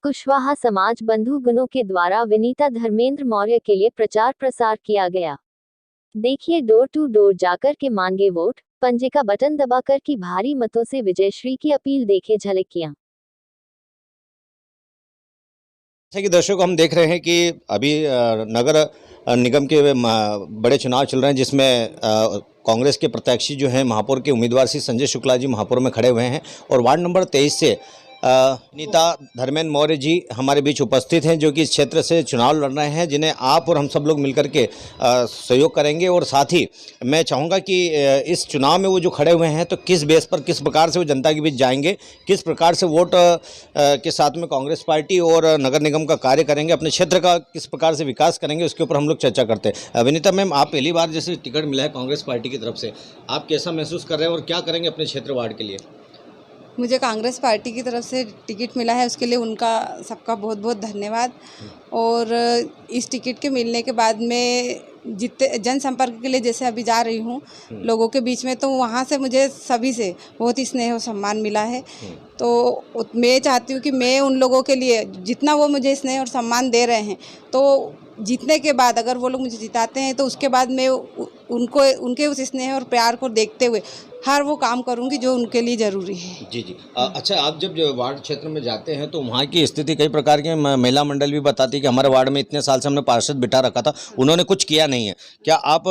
कुशवाहा समाज बंधु गणों के द्वारा विनीता धर्मेंद्र मौर्य के लिए प्रचार प्रसार किया गया। देखिए डोर टू डोर जाकर के मांगे वोट, पंजे का बटन दबाकर की भारी मतों से विजयश्री की अपील, देखे झलकियां। जैसे कि दर्शकों हम देख रहे हैं कि अभी नगर निगम के बड़े चुनाव चल रहे हैं, जिसमें कांग्रेस के प्रत्याशी जो हैं महापौर के उम्मीदवार श्री संजय शुक्ला जी महापौर में खड़े हुए हैं और वार्ड नंबर 23 से विनीता धर्मेंद्र मौर्य जी हमारे बीच उपस्थित हैं, जो कि इस क्षेत्र से चुनाव लड़ रहे हैं, जिन्हें आप और हम सब लोग मिलकर के सहयोग करेंगे। और साथ ही मैं चाहूँगा कि इस चुनाव में वो जो खड़े हुए हैं तो किस बेस पर, किस प्रकार से वो जनता के बीच जाएंगे, किस प्रकार से वोट के साथ में कांग्रेस पार्टी और नगर निगम का कार्य करेंगे, अपने क्षेत्र का किस प्रकार से विकास करेंगे, उसके ऊपर हम लोग चर्चा करते हैं। विनीता मैम, आप पहली बार जैसे टिकट मिला है कांग्रेस पार्टी की तरफ से, आप कैसा महसूस कर रहे हैं और क्या करेंगे अपने क्षेत्र वार्ड के लिए? मुझे कांग्रेस पार्टी की तरफ से टिकट मिला है, उसके लिए उनका सबका बहुत बहुत धन्यवाद। और इस टिकट के मिलने के बाद में जितने जनसंपर्क के लिए जैसे अभी जा रही हूँ लोगों के बीच में, तो वहाँ से मुझे सभी से बहुत ही स्नेह और सम्मान मिला है। तो मैं चाहती हूँ कि मैं उन लोगों के लिए जितना वो मुझे स्नेह और सम्मान दे रहे हैं, तो जीतने के बाद अगर वो लोग मुझे जिताते हैं तो उसके बाद मैं उनके उस स्नेह और प्यार को देखते हुए हर वो काम करूंगी जो उनके लिए ज़रूरी है। जी जी। अच्छा, आप जब वार्ड क्षेत्र में जाते हैं तो वहाँ की स्थिति कई प्रकार की, महिला मंडल भी बताती है कि हमारे वार्ड में इतने साल से हमने पार्षद बिठा रखा था, उन्होंने कुछ किया नहीं है। क्या आप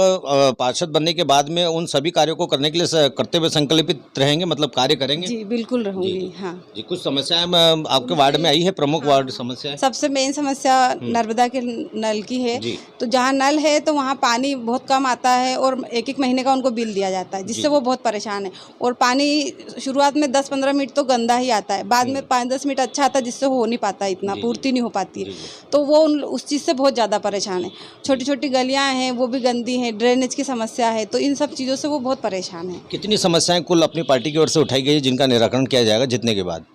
पार्षद बनने के बाद में उन सभी कार्यों को करने के लिए करते हुए संकल्पित रहेंगे, मतलब कार्य करेंगे? जी बिल्कुल रहूँगी। हाँ जी, कुछ समस्याएं आपके वार्ड में आई है, प्रमुख वार्ड समस्या? सबसे मेन समस्या नर्मदा के नल की है। तो जहाँ नल है तो वहाँ पानी बहुत कम आता है और एक एक महीने का उनको बिल दिया जाता है, जिससे वो बहुत परेशान है। और पानी शुरुआत में 10-15 मिनट तो गंदा ही आता है, बाद में 5-10 मिनट अच्छा आता है, जिससे हो नहीं पाता, इतना पूर्ति नहीं हो पाती है। तो वो उस चीज़ से बहुत ज़्यादा परेशान है। छोटी छोटी गलियाँ हैं वो भी गंदी हैं, ड्रेनेज की समस्या है, तो इन सब चीज़ों से वो बहुत परेशान है। कितनी समस्याएं कुल अपनी पार्टी की ओर से उठाई गई है जिनका निराकरण किया जाएगा जीतने के बाद?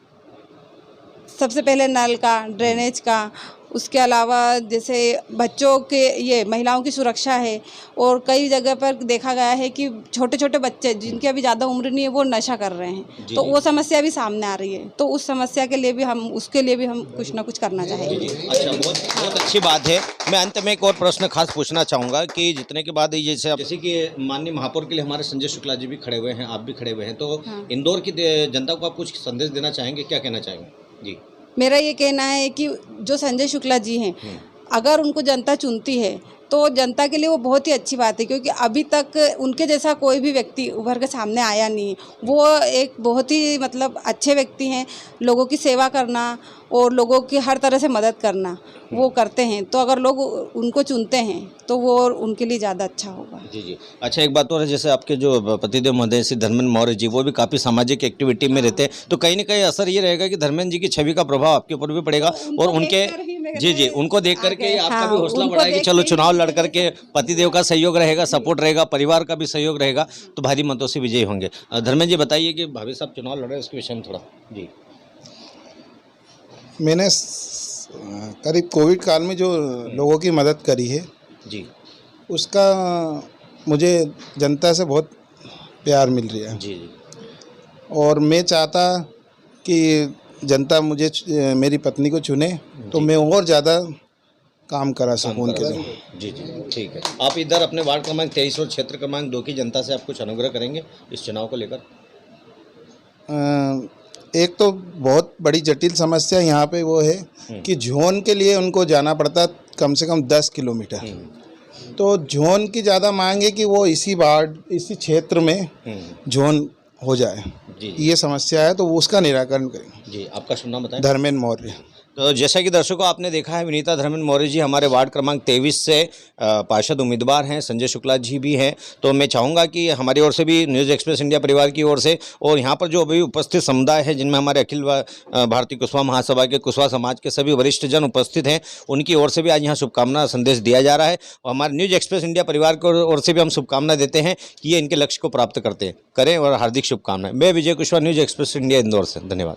सबसे पहले नल का, ड्रेनेज का, उसके अलावा जैसे बच्चों के, ये महिलाओं की सुरक्षा है। और कई जगह पर देखा गया है कि छोटे छोटे बच्चे जिनकी अभी ज़्यादा उम्र नहीं है वो नशा कर रहे हैं, तो वो समस्या भी सामने आ रही है। तो उस समस्या के लिए भी उसके लिए भी हम कुछ ना कुछ करना चाहेंगे। अच्छा, बहुत अच्छी बात है। मैं अंत में एक और प्रश्न खास पूछना चाहूँगा कि जितने के बाद जैसे कि माननीय महापौर के लिए हमारे संजय शुक्ला जी भी खड़े हुए हैं, आप भी खड़े हुए हैं, तो इंदौर की जनता को आप कुछ संदेश देना चाहेंगे, क्या कहना चाहेंगे? जी, मेरा ये कहना है कि जो संजय शुक्ला जी हैं, अगर उनको जनता चुनती है तो जनता के लिए वो बहुत ही अच्छी बात है, क्योंकि अभी तक उनके जैसा कोई भी व्यक्ति उभर के सामने आया नहीं है। वो एक बहुत ही मतलब अच्छे व्यक्ति हैं, लोगों की सेवा करना और लोगों की हर तरह से मदद करना वो करते हैं। तो अगर लोग उनको चुनते हैं तो वो उनके लिए ज़्यादा अच्छा होगा। जी जी। अच्छा, एक बात और है, जैसे आपके जो पतिदेव महोदय श्री धर्मेंद्र मौर्य जी, वो भी काफ़ी सामाजिक एक्टिविटी में रहते हैं, तो कहीं ना कहीं असर ये रहेगा कि धर्मेंद्र जी की छवि का प्रभाव आपके ऊपर भी पड़ेगा और उनके जी उनको देख करके आपका भी हौसला बढ़ाएगा कि चलो चुनाव लड़ करके पतिदेव का सहयोग रहेगा, सपोर्ट रहेगा, परिवार का भी सहयोग रहेगा, तो भारी मतों से विजयी होंगे। धर्मेंद्र जी बताइए कि भाभी साहब चुनाव लड़ रहे हैं, उसके विषय में थोड़ा। जी, मैंने करीब कोविड काल में जो लोगों की मदद करी है जी, उसका मुझे जनता से बहुत प्यार मिल रहा है। जी जी। और मैं चाहता कि जनता मुझे, मेरी पत्नी को चुने तो मैं और ज़्यादा काम करा सकूँ उनके लिए। जी जी, ठीक है। आप इधर अपने वार्ड क्रमांक 23 और क्षेत्र क्रमांक 2 की जनता से आप कुछ अनुग्रह करेंगे इस चुनाव को लेकर? एक तो बहुत बड़ी जटिल समस्या यहाँ पे वो है कि जोन के लिए उनको जाना पड़ता कम से कम 10 किलोमीटर। तो जोन की ज़्यादा मांग है कि वो इसी क्षेत्र में जोन हो जाए। ये समस्या है, तो उसका निराकरण करेंगे। जी, आपका शुभ नाम बताएं? धर्मेंद्र मौर्य। तो जैसा कि दर्शकों आपने देखा है, विनीता धर्मेंद्र मौर्य जी हमारे वार्ड क्रमांक 23 से पार्षद उम्मीदवार हैं, संजय शुक्ला जी भी हैं। तो मैं चाहूँगा कि हमारी ओर से भी, न्यूज़ एक्सप्रेस इंडिया परिवार की ओर से, और यहाँ पर जो अभी उपस्थित समुदाय है जिनमें हमारे अखिल भारतीय कुशवाहा महासभा के कुशवाहा समाज के सभी वरिष्ठ जन उपस्थित हैं, उनकी ओर से भी आज यहाँ शुभकामना संदेश दिया जा रहा है। और हमारे न्यूज़ एक्सप्रेस इंडिया परिवार की ओर से भी हम शुभकामना देते हैं कि ये इनके लक्ष्य को प्राप्त करें और हार्दिक शुभकामनाएं। मैं Vijay Kushwaha, news express India, Indore से। धन्यवाद।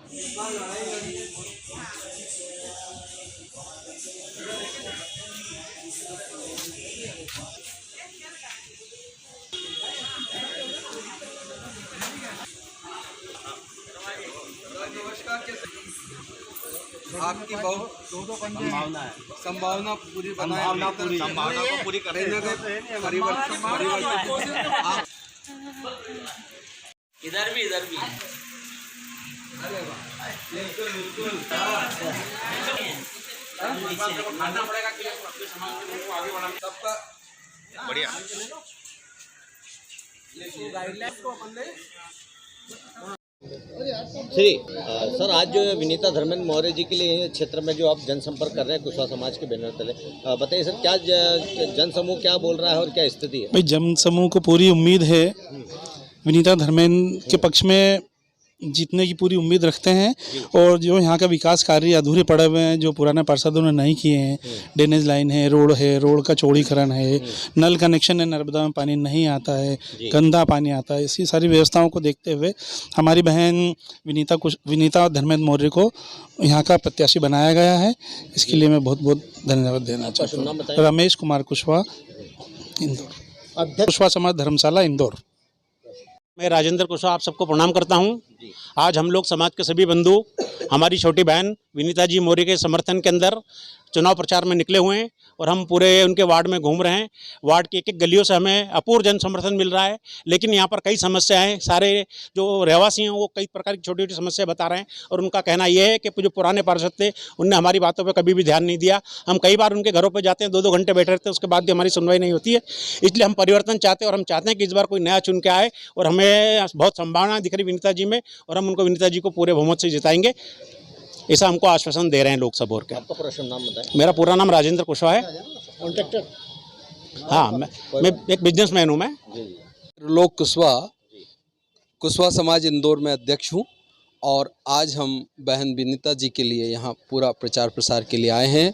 आपकी बहुत संभावना पूरी संभावना को पूरी करने के परिवर्तन आप इधर भी बिल्कुल बिल्कुल मानना पड़ेगा कि अपने समाज के लोगों को आगे बढ़ाने सबका बढ़िया। गाइडलाइंस को अपन श्री सर, आज जो विनीता धर्मेंद्र मौर्य जी के लिए क्षेत्र में जो आप जनसंपर्क कर रहे हैं कुशवाहा समाज के बैनर तले, बताइए सर, क्या जनसमूह क्या बोल रहा है और क्या स्थिति है? भाई जनसमूह को पूरी उम्मीद है, विनीता धर्मेंद्र के पक्ष में जीतने की पूरी उम्मीद रखते हैं। और जो यहाँ का विकास कार्य अधूरे पड़े हुए हैं, जो पुराने पार्षदों ने नहीं किए हैं, ड्रेनेज लाइन है, रोड का चौड़ीकरण है, नल कनेक्शन है, नर्मदा में पानी नहीं आता है, गंदा पानी आता है, इसी सारी व्यवस्थाओं को देखते हुए हमारी बहन विनीता धर्मेंद्र मौर्य को यहाँ का प्रत्याशी बनाया गया है। इसके लिए मैं बहुत बहुत धन्यवाद देना चाहता हूँ। रमेश कुमार कुशवाहा, इंदौर, कुशवाहा समाज धर्मशाला, इंदौर। मैं राजेंद्र कुशवाहा आप सबको प्रणाम करता हूं। आज हम लोग समाज के सभी बंधु हमारी छोटी बहन विनीता जी मौर्य के समर्थन के अंदर चुनाव प्रचार में निकले हुए हैं और हम पूरे उनके वार्ड में घूम रहे हैं। वार्ड की एक एक गलियों से हमें अपूर्व जन समर्थन मिल रहा है, लेकिन यहाँ पर कई समस्याएं, सारे जो रहवासी हैं वो कई प्रकार की छोटी छोटी समस्याएं बता रहे हैं और उनका कहना यह है कि जो पुराने पार्षद थे उनने हमारी बातों पर कभी भी ध्यान नहीं दिया। हम कई बार उनके घरों पर जाते हैं, 2-2 घंटे बैठे रहते हैं, उसके बाद भी हमारी सुनवाई नहीं होती है। इसलिए हम परिवर्तन चाहते हैं और हम चाहते हैं कि इस बार कोई नया चुन के आए और हमें बहुत संभावना दिख रही विनीता जी में और हम उनको विनीता जी को पूरे बहुमत से जिताएंगे, ऐसा हमको आश्वासन दे रहे हैं लोग सब। और क्या आपका पूरा नाम बताएं? मेरा पूरा नाम राजेंद्र कुशवाहा है। कॉन्ट्रैक्टर? हाँ, मैं एक बिजनेसमैन हूँ। मैं त्रिलोक कुशवाहा, कुशवाहा समाज इंदौर में अध्यक्ष हूँ और आज हम बहन विनीता जी के लिए यहाँ पूरा प्रचार प्रसार के लिए आए हैं।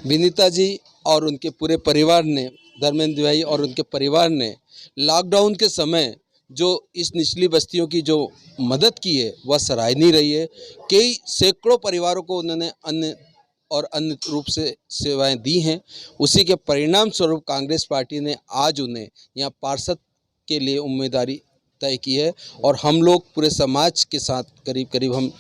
विनीता जी और उनके पूरे परिवार ने, धर्मेंद्र भाई और उनके परिवार ने लॉकडाउन के समय जो इस निचली बस्तियों की जो मदद की है वह सराहनीय रही है। कई सैकड़ों परिवारों को उन्होंने अन्य रूप से सेवाएं दी हैं। उसी के परिणाम स्वरूप कांग्रेस पार्टी ने आज उन्हें यहाँ पार्षद के लिए उम्मीदवारी तय की है और हम लोग पूरे समाज के साथ करीब हम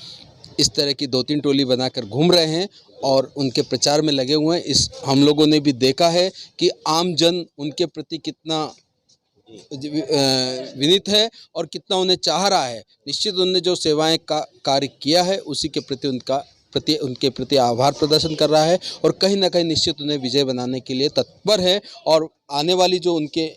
इस तरह की 2-3 टोली बनाकर घूम रहे हैं और उनके प्रचार में लगे हुए हैं। हम लोगों ने भी देखा है कि आम जन उनके प्रति कितना विनीत है और कितना उन्हें चाह रहा है। निश्चित उन्होंने जो सेवाएं का कार्य किया है उसी के प्रति उनके प्रति आभार प्रदर्शन कर रहा है और कहीं ना कहीं निश्चित उन्हें विजय बनाने के लिए तत्पर है। और आने वाली जो उनके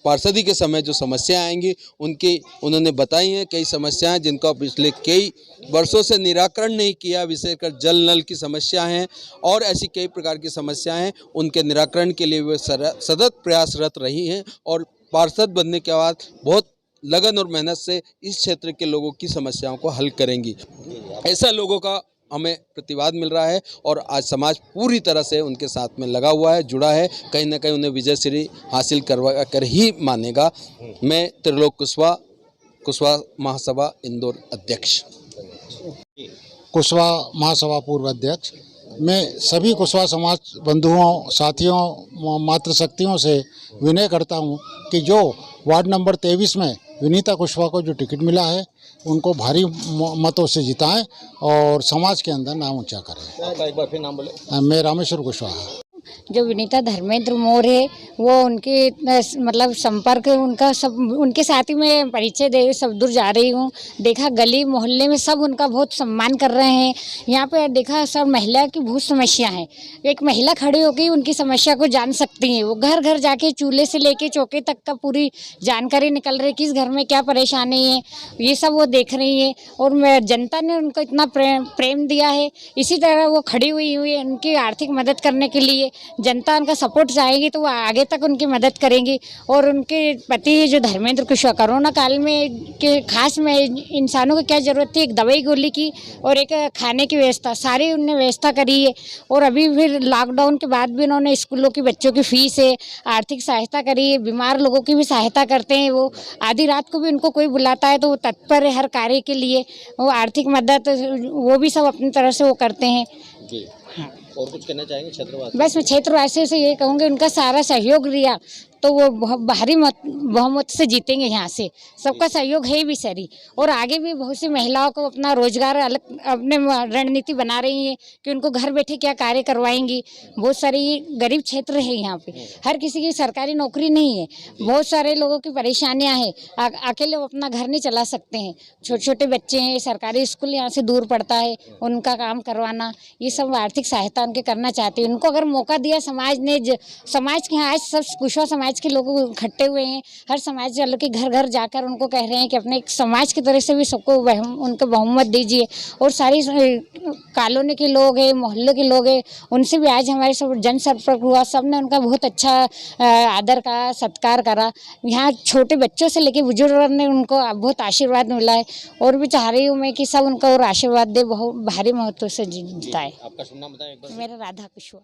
पार्षदी के समय जो समस्याएं आएंगी उन्होंने बताई हैं कई समस्याएं जिनका पिछले कई वर्षों से निराकरण नहीं किया, विशेषकर जल नल की समस्या हैं और ऐसी कई प्रकार की समस्याएं हैं। उनके निराकरण के लिए वे सतत प्रयासरत रही हैं और पार्षद बनने के बाद बहुत लगन और मेहनत से इस क्षेत्र के लोगों की समस्याओं को हल करेंगी। ऐसा लोगों का हमें प्रतिवाद मिल रहा है और आज समाज पूरी तरह से उनके साथ में लगा हुआ है, जुड़ा है। कहीं ना कहीं उन्हें विजय श्री हासिल करवा कर ही मानेगा। मैं त्रिलोक कुशवाहा महासभा इंदौर अध्यक्ष, कुशवाहा महासभा पूर्व अध्यक्ष। मैं सभी कुशवाहा समाज बंधुओं, साथियों, मातृशक्तियों से विनय करता हूं कि जो वार्ड नंबर 23 में विनीता कुशवाहा को जो टिकट मिला है उनको भारी मतों से जिताएं और समाज के अंदर नाम ऊंचा करें। एक बार फिर नाम बोले। मैं रामेश्वर कुशवाहा। जो विनीता धर्मेंद्र मौर्य है वो उनके मतलब संपर्क उनका सब उनके साथ ही मैं परिचय दे सब दूर जा रही हूँ। देखा गली मोहल्ले में सब उनका बहुत सम्मान कर रहे हैं। यहाँ पे देखा सब महिला की बहुत समस्या है। एक महिला खड़ी होकर उनकी समस्या को जान सकती है। वो घर घर जाके चूल्हे से लेके चौके तक का पूरी जानकारी निकल रही है, किस घर में क्या परेशानी है, ये सब वो देख रही है। और जनता ने उनको इतना प्रेम दिया है, इसी तरह वो खड़ी हुई है उनकी आर्थिक मदद करने के लिए। जनता उनका सपोर्ट चाहेगी तो वो आगे तक उनकी मदद करेंगी। और उनके पति जो धर्मेंद्र कुशवाहा, कोरोना काल में के खास में इंसानों को क्या ज़रूरत थी, एक दवाई गोली की और एक खाने की व्यवस्था, सारी उनने व्यवस्था करी है। और अभी फिर लॉकडाउन के बाद भी उन्होंने स्कूलों की बच्चों की फीस है, आर्थिक सहायता करी है, बीमार लोगों की भी सहायता करते हैं। वो आधी रात को भी उनको कोई बुलाता है तो वो तत्पर है हर कार्य के लिए। वो आर्थिक मदद वो भी सब अपनी तरह से वो करते हैं। जी। और कुछ कहना चाहेंगे क्षेत्रवासी? बस मैं क्षेत्रवासियों से ये कहूँगी उनका सारा सहयोग लिया तो वो भारी बहुमत से जीतेंगे यहाँ से। सबका सहयोग है भी सरी, और आगे भी बहुत सी महिलाओं को अपना रोजगार अलग अपने रणनीति बना रही हैं कि उनको घर बैठे क्या कार्य करवाएंगी। बहुत सारी गरीब क्षेत्र है यहाँ पे, हर किसी की सरकारी नौकरी नहीं है, बहुत सारे लोगों की परेशानियाँ हैं, अकेले वो अपना घर नहीं चला सकते हैं। छोटे छोटे बच्चे हैं, सरकारी स्कूल यहाँ से दूर पड़ता है, उनका काम करवाना, ये सब आर्थिक सहायता उनके करना चाहते हैं। उनको अगर मौका दिया समाज ने, समाज के यहाँ आज सब कुशवा समाज के लोग इकट्ठे हुए हैं, हर समाज वालों के घर घर जाकर उनको कह रहे हैं कि अपने एक समाज की तरह से भी सबको उनको बहुमत दीजिए। और सारी कॉलोनी के लोग हैं, मोहल्ले के लोग हैं, उनसे भी आज हमारे सब जनसंपर्क हुआ, सबने उनका बहुत अच्छा आदर का सत्कार करा। यहाँ छोटे बच्चों से लेकर बुजुर्ग ने उनको बहुत आशीर्वाद मिला है, और भी चाह रही हूँ मैं कि सब उनको और आशीर्वाद दे, बहुत भारी महत्व से जीता है। आपका शुभ नाम बताएं एक बार। मेरा राधा कुशवा।